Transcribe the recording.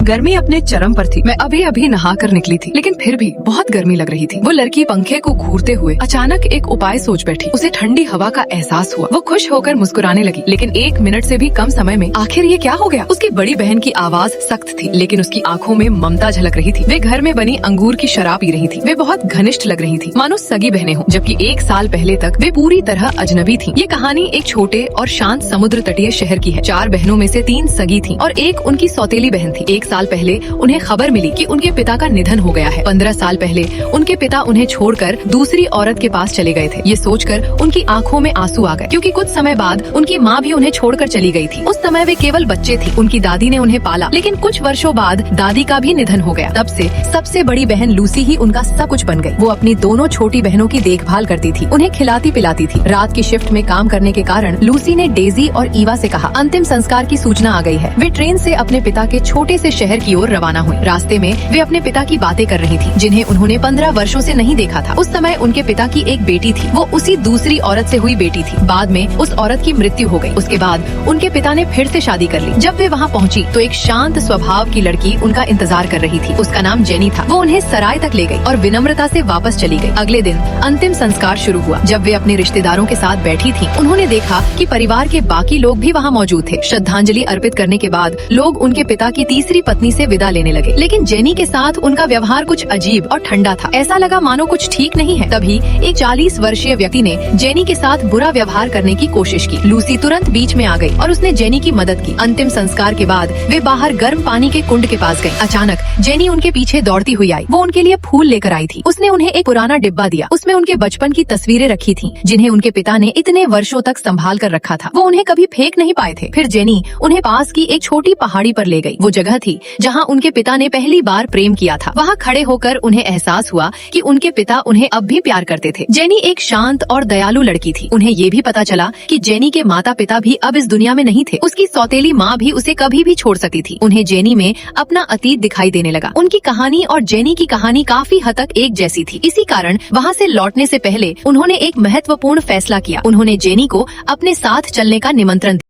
गर्मी अपने चरम पर थी। मैं अभी अभी नहा कर निकली थी, लेकिन फिर भी बहुत गर्मी लग रही थी। वो लड़की पंखे को घूरते हुए अचानक एक उपाय सोच बैठी। उसे ठंडी हवा का एहसास हुआ। वो खुश होकर मुस्कुराने लगी, लेकिन 1 मिनट से भी कम समय में आखिर ये क्या हो गया? उसकी बड़ी बहन की आवाज सख्त थी, लेकिन उसकी आंखों में ममता झलक रही थी। वे घर में बनी अंगूर की शराब पी रही थी। वे बहुत घनिष्ठ लग रही थी, मानो सगी बहनें हों, जबकि 1 साल पहले तक वे पूरी तरह अजनबी थी। ये कहानी एक छोटे और शांत समुद्र तटीय शहर की है। 4 बहनों में से 3 सगी थी और एक उनकी सौतेली बहन थी। 1 साल पहले उन्हें खबर मिली कि उनके पिता का निधन हो गया है। 15 साल पहले उनके पिता उन्हें छोड़कर दूसरी औरत के पास चले गए थे। ये सोचकर उनकी आंखों में आंसू आ गए, क्योंकि कुछ समय बाद उनकी माँ भी उन्हें छोड़कर चली गई थी। उस समय वे केवल बच्चे थे। उनकी दादी ने उन्हें पाला, लेकिन कुछ वर्षों बाद दादी का भी निधन हो गया। तब से सबसे बड़ी बहन लूसी ही उनका सब कुछ बन गई। वो अपनी दोनों छोटी बहनों की देखभाल करती थी, उन्हें खिलाती पिलाती थी। रात की शिफ्ट में काम करने के कारण लूसी ने डेजी और ईवा से कहा, अंतिम संस्कार की सूचना आ गई है। वे ट्रेन से अपने पिता के छोटे से शहर की ओर रवाना हुई। रास्ते में वे अपने पिता की बातें कर रही थी, जिन्हें उन्होंने 15 वर्षों से नहीं देखा था। उस समय उनके पिता की एक बेटी थी। वो उसी दूसरी औरत से हुई बेटी थी। बाद में उस औरत की मृत्यु हो गई। उसके बाद उनके पिता ने फिर से शादी कर ली। जब वे वहाँ पहुँची तो एक शांत स्वभाव की लड़की उनका इंतजार कर रही थी। उसका नाम जेनी था। वो उन्हें सराय तक ले गई और विनम्रता से वापस चली गई। अगले दिन अंतिम संस्कार शुरू हुआ। जब वे अपने रिश्तेदारों के साथ बैठी थी, उन्होंने देखा कि परिवार के बाकी लोग भी वहाँ मौजूद थे। श्रद्धांजलि अर्पित करने के बाद लोग उनके पिता की तीसरी पत्नी से विदा लेने लगे, लेकिन जेनी के साथ उनका व्यवहार कुछ अजीब और ठंडा था। ऐसा लगा मानो कुछ ठीक नहीं है। तभी एक 40 वर्षीय व्यक्ति ने जेनी के साथ बुरा व्यवहार करने की कोशिश की। लूसी तुरंत बीच में आ गई और उसने जेनी की मदद की। अंतिम संस्कार के बाद वे बाहर गर्म पानी के कुंड के पास गई। अचानक जेनी उनके पीछे दौड़ती हुई आई। वो उनके लिए फूल लेकर आई थी। उसने उन्हें एक पुराना डिब्बा दिया। उसमें उनके बचपन की तस्वीरें रखी थी, जिन्हें उनके पिता ने इतने वर्षों तक संभाल कर रखा था। वो उन्हें कभी फेंक नहीं पाए थे। फिर जेनी उन्हें पास की एक छोटी पहाड़ी पर ले गई। वो जगह थी जहाँ उनके पिता ने पहली बार प्रेम किया था। वहाँ खड़े होकर उन्हें एहसास हुआ कि उनके पिता उन्हें अब भी प्यार करते थे। जेनी एक शांत और दयालु लड़की थी। उन्हें ये भी पता चला कि जेनी के माता पिता भी अब इस दुनिया में नहीं थे। उसकी सौतेली माँ भी उसे कभी भी छोड़ सकती थी। उन्हें जेनी में अपना अतीत दिखाई देने लगा। उनकी कहानी और जेनी की कहानी काफी हद तक एक जैसी थी। इसी कारण वहाँ से लौटने से पहले उन्होंने एक महत्वपूर्ण फैसला किया। उन्होंने जेनी को अपने साथ चलने का निमंत्रण दिया।